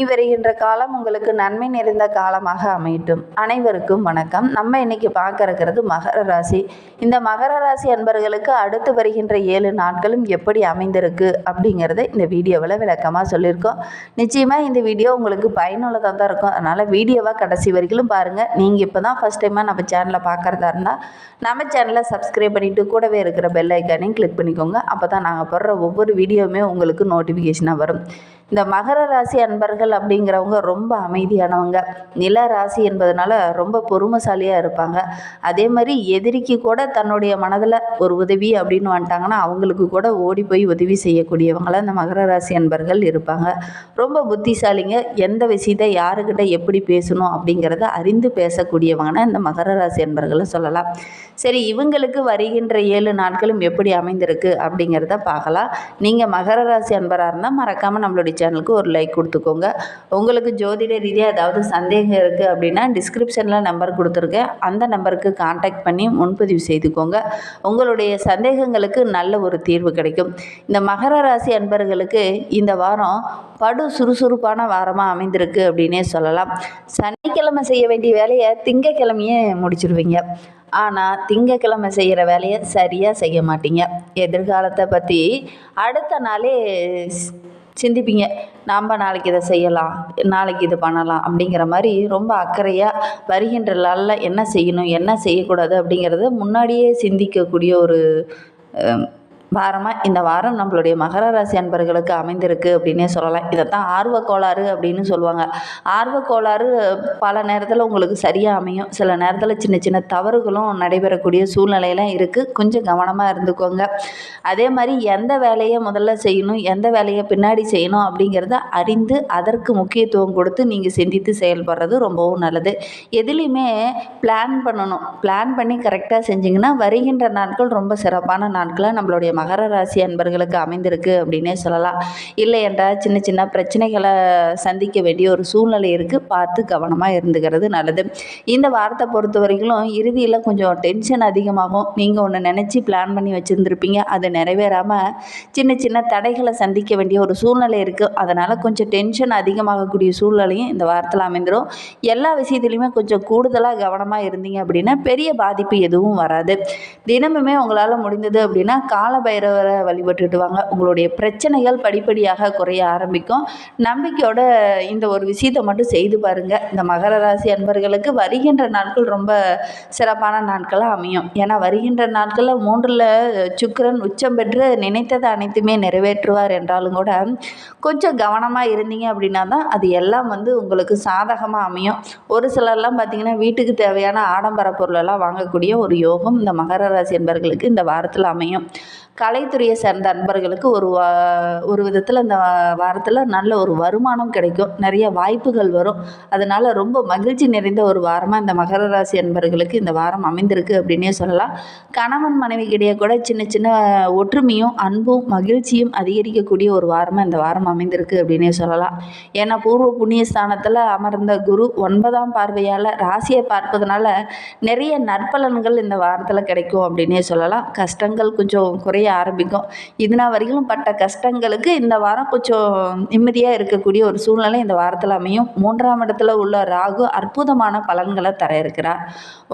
வருகின்ற காலம் உங்களுக்கு நன்மை நிறைந்த காலமாக அமையட்டும். அனைவருக்கும் வணக்கம். நம்ம இன்னைக்கு பார்க்க இருக்கிறது மகர ராசி. இந்த மகர ராசி அன்பர்களுக்கு அடுத்து வருகின்ற 7 நாட்களும் எப்படி அமைந்திருக்கு அப்படிங்கிறத இந்த வீடியோவில் விளக்கமாக சொல்லியிருக்கோம். நிச்சயமாக இந்த வீடியோ உங்களுக்கு பயனுள்ளதாக தான் இருக்கும். அதனால் வீடியோவாக கடைசி வரைக்கும் பாருங்கள். நீங்கள் இப்போ தான் ஃபஸ்ட் டைமாக நம்ம சேனலை பார்க்குறதா இருந்தால் நம்ம சேனலை சப்ஸ்கிரைப் பண்ணிவிட்டு கூடவே இருக்கிற பெல் ஐக்கானையும் கிளிக் பண்ணிக்கோங்க. அப்போ தான் நாங்கள் போடுற ஒவ்வொரு வீடியோவுமே உங்களுக்கு நோட்டிஃபிகேஷனாக வரும். இந்த மகர ராசி அன்பர்கள் அப்படிங்கிறவங்க ரொம்ப அமைதியானவங்க. நில ராசி என்பதனால ரொம்ப பொறுமைசாலியாக இருப்பாங்க. அதே மாதிரி எதிரிக்கு கூட தன்னுடைய மனதில் ஒரு உதவி அப்படின்னு வந்துட்டாங்கன்னா அவங்களுக்கு கூட ஓடி போய் உதவி செய்யக்கூடியவங்களாம் இந்த மகர ராசி அன்பர்கள் இருப்பாங்க. ரொம்ப புத்திசாலிங்க. எந்த விஷயத்தை யாருக்கிட்ட எப்படி பேசணும் அப்படிங்கிறத அறிந்து பேசக்கூடியவங்கன்னா இந்த மகர ராசி அன்பர்களை சொல்லலாம். சரி, இவங்களுக்கு வருகின்ற 7 நாட்களும் எப்படி அமைந்திருக்கு அப்படிங்கிறத பார்க்கலாம். நீங்கள் மகர ராசி அன்பராக இருந்தால் மறக்காமல் நம்மளுடைய சேனலுக்கு ஒரு லைக் கொடுத்துக்கோங்க. உங்களுக்கு ஜோதிட ரீதியாக ஏதாவது சந்தேகம் இருக்குது அப்படின்னா டிஸ்கிரிப்ஷனில் நம்பர் கொடுத்துருக்கேன். அந்த நம்பருக்கு கான்டாக்ட் பண்ணி முன்பதிவு செய்துக்கோங்க. உங்களுடைய சந்தேகங்களுக்கு நல்ல ஒரு தீர்வு கிடைக்கும். இந்த மகர ராசி அன்பர்களுக்கு இந்த வாரம் படு சுறுசுறுப்பான வாரமாக அமைந்திருக்கு அப்படின்னே சொல்லலாம். சனிக்கிழமை செய்ய வேண்டிய வேலையை திங்கக்கிழமையே முடிச்சிருவீங்க. ஆனால் திங்கக்கிழமை செய்கிற வேலையை சரியாக செய்ய மாட்டீங்க. எதிர்காலத்தை பற்றி அடுத்த நாளே சிந்திப்பீங்க. நாம் நாளைக்கு இதை செய்யலாம், நாளைக்கு இது பண்ணலாம் அப்படிங்கிற மாதிரி ரொம்ப அக்கறையாக வருகின்ற நாளில் என்ன செய்யணும் என்ன செய்யக்கூடாது அப்படிங்கிறத முன்னாடியே சிந்திக்கக்கூடிய ஒரு வாரமாக இந்த வாரம் நம்மளுடைய மகர ராசி அன்பர்களுக்கு அமைந்திருக்கு அப்படின்னே சொல்லலாம். இதைத்தான் ஆர்வக்கோளாறு அப்படின்னு சொல்லுவாங்க. ஆர்வக்கோளாறு பல நேரத்தில் உங்களுக்கு சரியாக அமையும். சில நேரத்தில் சின்ன சின்ன தவறுகளும் நடைபெறக்கூடிய சூழ்நிலையெல்லாம் இருக்குது. கொஞ்சம் கவனமாக இருந்துக்கோங்க. அதே மாதிரி எந்த வேலையை முதல்ல செய்யணும் எந்த வேலையை பின்னாடி செய்யணும் அப்படிங்கிறத அறிந்து அதற்கு முக்கியத்துவம் கொடுத்து நீங்கள் சிந்தித்து செயல்படுறது ரொம்பவும் நல்லது. எதுலேயுமே பிளான் பண்ணணும். பிளான் பண்ணி கரெக்டாக செஞ்சிங்கன்னா வருகின்ற நாட்கள் ரொம்ப சிறப்பான நாட்களாக நம்மளுடைய மகர ராசி அன்பர்களுக்கு அமைந்திருக்கு அப்படின்னே சொல்லலாம். இல்லை என்றால் சின்ன சின்ன பிரச்சனைகளை சந்திக்க வேண்டிய ஒரு சூழ்நிலை இருக்குது. பார்த்து கவனமாக இருந்துக்கிறது நல்லது. இந்த வாரத்தை பொறுத்த வரைக்கும் இறுதியில் கொஞ்சம் டென்ஷன் அதிகமாகும். நீங்கள் ஒன்று நினச்சி பிளான் பண்ணி வச்சுருந்துருப்பீங்க, அது நிறைவேறாமல் சின்ன சின்ன தடைகளை சந்திக்க வேண்டிய ஒரு சூழ்நிலை இருக்குது. அதனால் கொஞ்சம் டென்ஷன் அதிகமாகக்கூடிய சூழ்நிலையும் இந்த வாரத்தில் அமைந்துடும். எல்லா விஷயத்துலையுமே கொஞ்சம் கூடுதலாக கவனமாக இருந்தீங்க அப்படின்னா பெரிய பாதிப்பு எதுவும் வராது. தினமுமே உங்களால் முடிந்தது அப்படின்னா காலபைரவரை வழிபட்டுட்டு வாங்க. உங்களுடைய பிரச்சனைகள் படிப்படியாக குறைய ஆரம்பிக்கும். நம்பிக்கையோட இந்த ஒரு விஷயத்தை மட்டும் செய்து பாருங்கள். இந்த மகர ராசி அன்பர்களுக்கு வருகின்ற நாட்கள் ரொம்ப சிறப்பான நாட்களாக அமையும். ஏன்னா வருகின்ற நாட்களில் 3ல் சுக்கிரன் உச்சம் பெற்று நினைத்தது அனைத்துமே நிறைவேற்றுவார் என்றாலும் கூட கொஞ்சம் கவனமாக இருந்தீங்க அப்படின்னா தான் அது எல்லாம் உங்களுக்கு சாதகமாக அமையும். ஒரு சிலர்லாம் பார்த்திங்கன்னா வீட்டுக்கு தேவையான ஆடம்பர பொருளெல்லாம் வாங்கக்கூடிய ஒரு யோகம் இந்த மகர ராசி அன்பர்களுக்கு இந்த வாரத்தில் அமையும். கலைத்துறையை சேர்ந்த அன்பர்களுக்கு ஒரு விதத்தில் இந்த வாரத்தில் நல்ல ஒரு வருமானம் கிடைக்கும். நிறைய வாய்ப்புகள் வரும். அதனால் ரொம்ப மகிழ்ச்சி நிறைந்த ஒரு வாரமாக இந்த மகர ராசி அன்பர்களுக்கு இந்த வாரம் அமைந்திருக்கு அப்படின்னே சொல்லலாம். கணவன் மனைவிக்கிடையே கூட சின்ன சின்ன ஒற்றுமையும் அன்பும் மகிழ்ச்சியும் அதிகரிக்கக்கூடிய ஒரு வாரமாக இந்த வாரம் அமைந்திருக்கு அப்படின்னே சொல்லலாம். ஏன்னா பூர்வ புண்ணிய ஸ்தானத்தில் அமர்ந்த குரு 9ஆம் பார்வையால் ராசியை பார்ப்பதனால நிறைய நற்பலன்கள் இந்த வாரத்தில் கிடைக்கும் அப்படின்னே சொல்லலாம். கஷ்டங்கள் கொஞ்சம் குறைய ஆரம்பிக்கும். இதுனா வரைக்கும் பட்ட கஷ்டங்களுக்கு இந்த வாரம் கொஞ்சம் நிம்மதியாக இருக்கக்கூடிய ஒரு சூழ்நிலை இந்த வாரத்தில் அமையும். 3ஆம் இடத்துல உள்ள ராகு அற்புதமான பலன்களை தர இருக்கிறார்.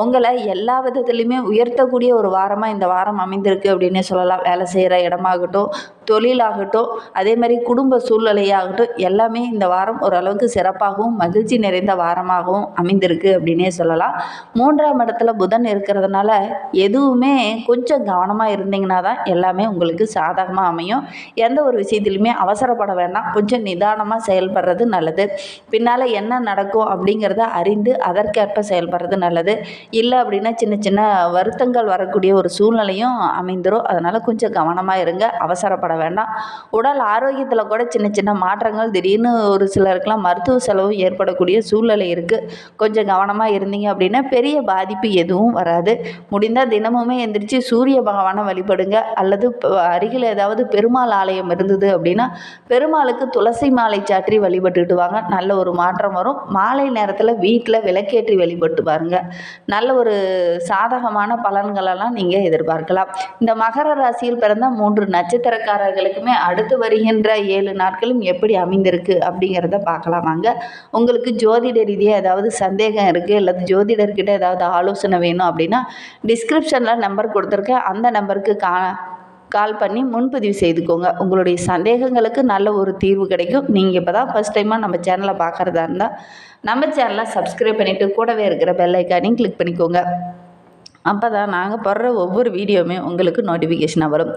உங்களை எல்லா விதத்துலையுமே உயர்த்தக்கூடிய ஒரு வாரமாக இந்த வாரம் அமைந்திருக்கு அப்படின்னே சொல்லலாம். வேலை செய்கிற இடமாகட்டும், தொழிலாகட்டும், அதே மாதிரி குடும்ப சூழ்நிலையாகட்டும் எல்லாமே இந்த வாரம் ஓரளவுக்கு சிறப்பாகவும் மகிழ்ச்சி நிறைந்த வாரமாகவும் அமைந்திருக்கு அப்படின்னே சொல்லலாம். 3ஆம் இடத்துல புதன் இருக்கிறதுனால எதுவுமே கொஞ்சம் கவனமாக இருந்தீங்கன்னா தான் எல்லாமே உங்களுக்கு சாதகமாக அமையும். எந்த ஒரு விஷயத்துலையுமே அவசரப்பட வேண்டாம். கொஞ்சம் நிதானமாக செயல்படுறது நல்லது. பின்னால் என்ன நடக்கும் அப்படிங்கிறத அறிந்து அதற்கேற்ப செயல்படுறது நல்லது. இல்லை அப்படின்னா சின்ன சின்ன வருத்தங்கள் வரக்கூடிய ஒரு சூழ்நிலையும் அமைந்துடும். அதனால் கொஞ்சம் கவனமாக இருங்க. அவசரப்பட வேண்டாம். உடல் ஆரோக்கியத்தில் கூட சின்ன சின்ன மாற்றங்கள் திடீர்னு ஒரு சிலருக்கெல்லாம் மருத்துவ செலவு ஏற்படக்கூடிய சூழ்நிலை இருக்குது. கொஞ்சம் கவனமாக இருந்தீங்க அப்படின்னா பெரிய பாதிப்பு எதுவும் வராது. முடிந்தால் தினமுமே எந்திரிச்சு சூரிய பகவானை வழிபடுங்க. அல்லது அருகில் ஏதாவது பெருமாள் ஆலயம் இருந்தது அப்படின்னா பெருமாளுக்கு துளசி மாலை சாற்றி வழிபட்டுட்டு வாங்க. நல்ல ஒரு மாற்றம் வரும். மாலை நேரத்தில் வீட்டில் விளக்கேற்றி வழிபட்டு பாருங்க. நல்ல ஒரு சாதகமான பலன்களெல்லாம் நீங்கள் எதிர்பார்க்கலாம். இந்த மகர ராசியில் பிறந்த 3 நட்சத்திரக்கார நட்சத்திரக்காரர்களுக்குமே அடுத்து வருகின்ற 7 நாட்களும் எப்படி அமைந்திருக்கு அப்படிங்கிறத பார்க்கலாம் வாங்க. உங்களுக்கு ஜோதிட ரீதியாக ஏதாவது சந்தேகம் இருக்குது அல்லது ஜோதிடர்கிட்ட ஏதாவது ஆலோசனை வேணும் அப்படின்னா டிஸ்கிரிப்ஷனில் நம்பர் கொடுத்துருக்கேன். அந்த நம்பருக்கு கால் பண்ணி முன்பதிவு செய்துக்கோங்க. உங்களுடைய சந்தேகங்களுக்கு நல்ல ஒரு தீர்வு கிடைக்கும். நீங்கள் இப்போ தான் ஃபஸ்ட் டைமாக நம்ம சேனலை பார்க்குறதா இருந்தால் நம்ம சேனலை சப்ஸ்கிரைப் பண்ணிவிட்டு கூடவே இருக்கிற பெல் ஐக்கானையும் கிளிக் பண்ணிக்கோங்க. அப்போ தான் நாங்கள் போடுற ஒவ்வொரு வீடியோவுமே உங்களுக்கு நோட்டிஃபிகேஷனாக வரும்.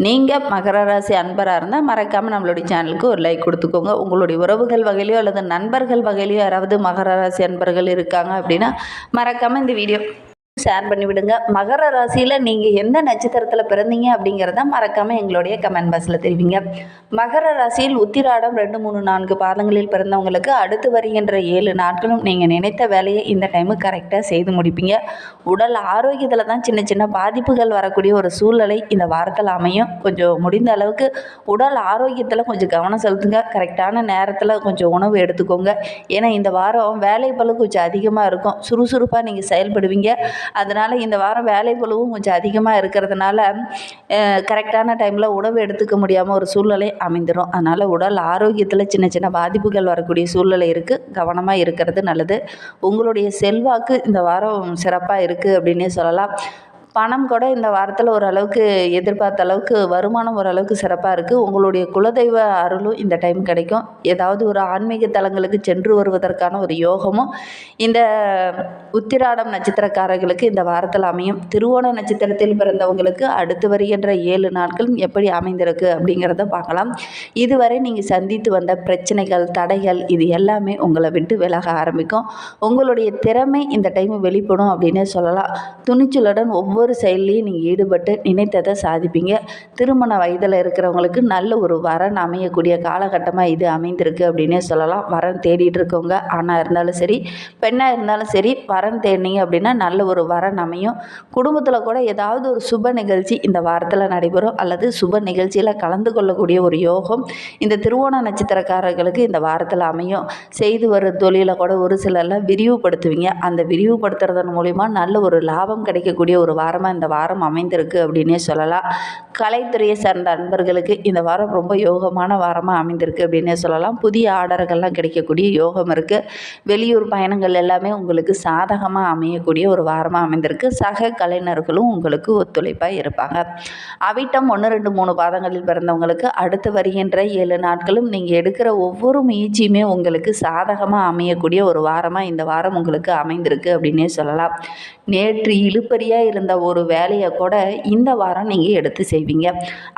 நீங்கள் மகர ராசி அன்பராக இருந்தால் மறக்காமல் நம்மளுடைய சேனலுக்கு ஒரு லைக் கொடுத்துக்கோங்க. உங்களுடைய உறவுகள் வகையிலையோ அல்லது நண்பர்கள் வகையிலையோ யாராவது மகர ராசி அன்பர்கள் இருக்காங்க அப்படின்னா மறக்காமல் இந்த வீடியோ ஷேர் பண்ணி விடுங்க. மகர ராசியில் நீங்கள் எந்த நட்சத்திரத்தில் பிறந்தீங்க அப்படிங்கிறத மறக்காமல் எங்களுடைய கமெண்ட் பாக்ஸில் தெரிவிங்க. மகர ராசியில் உத்திராடம் 2, 3, 4 பாதங்களில் பிறந்தவங்களுக்கு அடுத்து வருகின்ற 7 நாட்களும் நீங்கள் நினைத்த வேலையை இந்த டைமு கரெக்டாக செய்து முடிப்பீங்க. உடல் ஆரோக்கியத்தில் தான் சின்ன சின்ன பாதிப்புகள் வரக்கூடிய ஒரு சூழ்நிலை இந்த வாரத்தில் அமையும். கொஞ்சம் முடிந்த அளவுக்கு உடல் ஆரோக்கியத்தில் கொஞ்சம் கவனம் செலுத்துங்க. கரெக்டான நேரத்தில் கொஞ்சம் உணவு எடுத்துக்கோங்க. ஏன்னா இந்த வாரம் வேலை பளு கொஞ்சம் அதிகமாக இருக்கும். சுறுசுறுப்பாக நீங்கள் செயல்படுவீங்க. அதனால் இந்த வாரம் வேலை பளுவும் கொஞ்சம் அதிகமாக இருக்கிறதுனால கரெக்டான டைமில் உணவு எடுத்துக்க முடியாமல் ஒரு சூழ்நிலை அமைந்துடும். அதனால் உடல் ஆரோக்கியத்தில் சின்ன சின்ன பாதிப்புகள் வரக்கூடிய சூழ்நிலை இருக்குது. கவனமாக இருக்கிறது நல்லது. உங்களுடைய செல்வாக்கு இந்த வாரம் சிறப்பாக இருக்குது அப்படின்னே சொல்லலாம். பணம் கூட இந்த வாரத்தில் ஓரளவுக்கு எதிர்பார்த்த அளவுக்கு வருமானம் ஓரளவுக்கு சிறப்பாக இருக்குது. உங்களுடைய குலதெய்வ அருளும் இந்த டைம் கிடைக்கும். ஏதாவது ஒரு ஆன்மீக தலங்களுக்கு சென்று வருவதற்கான ஒரு யோகமும் இந்த உத்திராடம் நட்சத்திரக்காரர்களுக்கு இந்த வாரத்தில் அமையும். திருவோண நட்சத்திரத்தில் பிறந்தவங்களுக்கு அடுத்து வருகின்ற 7 நாட்களும் எப்படி அமைந்திருக்கு அப்படிங்கிறத பார்க்கலாம். இதுவரை நீங்கள் சந்தித்து வந்த பிரச்சனைகள், தடைகள் இது எல்லாமே உங்களை விட்டு விலக ஆரம்பிக்கும். உங்களுடைய திறமை இந்த டைம் வெளிப்படும் அப்படின்னே சொல்லலாம். துணிச்சலுடன் ஒவ்வொரு செயல்லையும் நீங்கள் ஈடுபட்டு நினைத்ததை சாதிப்பீங்க. திருமண வயதில் இருக்கிறவங்களுக்கு நல்ல ஒரு வரன் அமையக்கூடிய காலகட்டமாக இது அமைந்திருக்கு அப்படின்னே சொல்லலாம். வரன் தேடிட்டு இருக்கவங்க ஆணாக இருந்தாலும் சரி பெண்ணாக இருந்தாலும் சரி வரன் தேடினீங்க அப்படின்னா நல்ல ஒரு வரன் அமையும். குடும்பத்தில் கூட ஏதாவது ஒரு சுப நிகழ்ச்சி இந்த வாரத்தில் நடைபெறும் அல்லது சுப நிகழ்ச்சியில் கலந்து கொள்ளக்கூடிய ஒரு யோகம் இந்த திருவோண நட்சத்திரக்காரர்களுக்கு இந்த வாரத்தில் அமையும். செய்து வரும் தொழிலை கூட ஒரு சிலரில் விரிவுபடுத்துவீங்க. அந்த விரிவுபடுத்துறதன் மூலிமா நல்ல ஒரு லாபம் கிடைக்கக்கூடிய ஒரு வாரமாக இந்த வாரம் அமைந்திருக்கு அப்படின்னே சொல்லலாம். கலைத்துறையை சார்ந்த அன்பர்களுக்கு இந்த வாரம் ரொம்ப யோகமான வாரமாக அமைந்திருக்கு அப்படின்னே சொல்லலாம். புதிய ஆர்டர்கள்லாம் கிடைக்கக்கூடிய யோகம் இருக்குது. வெளியூர் பயணங்கள் எல்லாமே உங்களுக்கு சாதகமாக அமையக்கூடிய ஒரு வாரமாக அமைந்திருக்கு. சக கலைஞர்களும் உங்களுக்கு ஒத்துழைப்பாக இருப்பாங்க. அவிட்டம் 1, 2, 3 பாதங்களில் பிறந்தவங்களுக்கு அடுத்து வருகின்ற 7 நாட்களும் நீங்கள் எடுக்கிற ஒவ்வொரு முயற்சியுமே உங்களுக்கு சாதகமாக அமையக்கூடிய ஒரு வாரமாக இந்த வாரம் உங்களுக்கு அமைந்திருக்கு அப்படின்னே சொல்லலாம். நேற்று இழுபறியாக இருந்த ஒரு வேலையை கூட இந்த வாரம் நீங்கள் எடுத்து செய்வீங்க.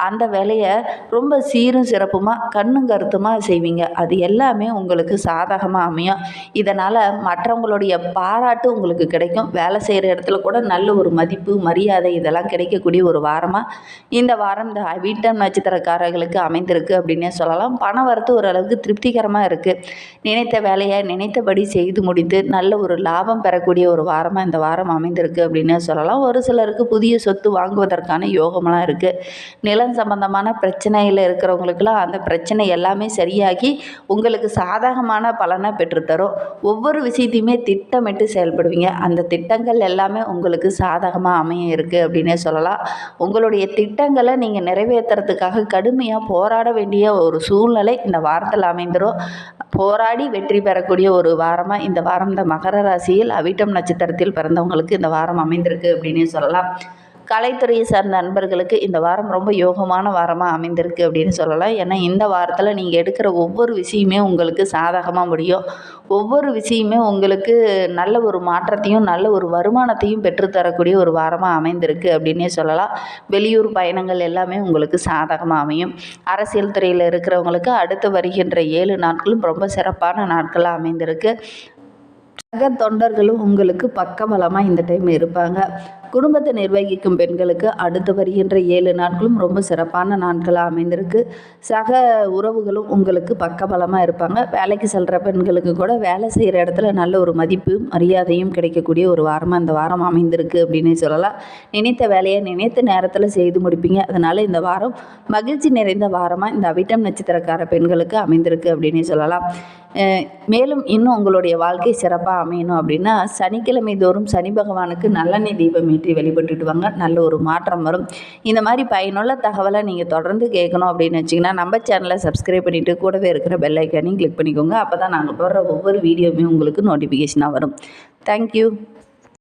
அந்த வேலையை ரொம்ப சீரும் சிறப்புமாக கண்ணும் கருத்துமாக செய்வீங்க. அது எல்லாமே உங்களுக்கு சாதகமாக அமையும். இதனால் மற்றவங்களுடைய பாராட்டு உங்களுக்கு கிடைக்கும். வேலை செய்கிற இடத்துல கூட நல்ல ஒரு மதிப்பு, மரியாதை இதெல்லாம் கிடைக்கக்கூடிய ஒரு வாரமாக இந்த வாரம் இந்த அவிட்டம் நட்சத்திரக்காரர்களுக்கு அமைந்திருக்கு அப்படின்னே சொல்லலாம். பண வரத்து ஓரளவுக்கு திருப்திகரமாக இருக்குது. நினைத்த வேலையை நினைத்தபடி செய்து முடித்து நல்ல ஒரு லாபம் பெறக்கூடிய ஒரு வாரமாக இந்த வாரம் அமைந்திருக்கு அப்படின்னே சொல்லலாம். ஒரு சிலருக்கு புதிய சொத்து வாங்குவதற்கான யோகமெல்லாம் இருக்குது. நிலம் சம்பந்தமான பிரச்சனையில் இருக்கிறவங்களுக்கெல்லாம் அந்த பிரச்சனை எல்லாமே சரியாகி உங்களுக்கு சாதகமான பலனை பெற்றுத்தரும். ஒவ்வொரு விஷயத்தையுமே திட்டமிட்டு செயல்படுவீங்க. அந்த திட்டங்கள் எல்லாமே உங்களுக்கு சாதகமாக அமைய இருக்குது அப்படின்னே சொல்லலாம். உங்களுடைய திட்டங்களை நீங்கள் நிறைவேற்றுறதுக்காக கடுமையாக போராட வேண்டிய ஒரு சூழ்நிலை இந்த வாரத்தில் அமைந்துடும். போராடி வெற்றி பெறக்கூடிய ஒரு வாரமாக இந்த வாரம் இந்த மகர ராசியில் அவிட்டம் நட்சத்திரத்தில் பிறந்தவங்களுக்கு இந்த வாரம் அமைந்திருக்கு அப்படின்னே சொல்லலாம். கலைத்துறையை சார்ந்த நண்பர்களுக்கு இந்த வாரம் ரொம்ப யோகமான வாரமாக அமைந்திருக்கு அப்படின்னு சொல்லலாம். ஏன்னா இந்த வாரத்தில் நீங்கள் எடுக்கிற ஒவ்வொரு விஷயமே உங்களுக்கு சாதகமாக முடியும். ஒவ்வொரு விஷயமே உங்களுக்கு நல்ல ஒரு மாற்றத்தையும் நல்ல ஒரு வருமானத்தையும் பெற்றுத்தரக்கூடிய ஒரு வாரமாக அமைந்திருக்கு அப்படின்னே சொல்லலாம். வெளியூர் பயணங்கள் எல்லாமே உங்களுக்கு சாதகமாக அமையும். அரசியல் துறையில் இருக்கிறவங்களுக்கு அடுத்து வருகின்ற 7 நாட்களும் ரொம்ப சிறப்பான நாட்களாக அமைந்திருக்கு. சக தொண்டர்களும் உங்களுக்கு பக்கபலமாக இந்த டைம் இருப்பாங்க. குடும்பத்தை நிர்வகிக்கும் பெண்களுக்கு அடுத்து வருகின்ற 7 நாட்களும் ரொம்ப சிறப்பான நாட்களாக அமைந்திருக்கு. சக உறவுகளும் உங்களுக்கு பக்கபலமாக இருப்பாங்க. வேலைக்கு செல்கிற பெண்களுக்கு கூட வேலை செய்கிற இடத்துல நல்ல ஒரு மதிப்பு மரியாதையும் கிடைக்கக்கூடிய ஒரு வாரமாக இந்த வாரம் அமைந்திருக்கு அப்படின்னு சொல்லலாம். நினைத்த வேலையை நினைத்த நேரத்தில் செய்து முடிப்பீங்க. அதனால் இந்த வாரம் மகிழ்ச்சி நிறைந்த வாரமாக இந்த அவிட்டம் நட்சத்திரக்கார பெண்களுக்கு அமைந்திருக்கு அப்படின்னு சொல்லலாம். மேலும் இன்னும் உங்களுடைய வாழ்க்கை சிறப்பாக அமையணும் அப்படின்னா சனிக்கிழமை தோறும் சனி பகவானுக்கு நல்லெண்ணெய் தீபம் ஏற்றி வழிபட்டுட்டு வாங்க. நல்ல ஒரு மாற்றம் வரும். இந்த மாதிரி பயனுள்ள தகவலை நீங்கள் தொடர்ந்து கேட்கணும் அப்படின்னு வச்சிங்கன்னா நம்ம சேனலை சப்ஸ்கிரைப் பண்ணிவிட்டு கூடவே இருக்கிற பெல் ஐக்கானையும் கிளிக் பண்ணிக்கோங்க. அப்போ தான் நாங்கள் போடுற ஒவ்வொரு வீடியோவுமே உங்களுக்கு நோட்டிஃபிகேஷனாக வரும். தேங்க்யூ.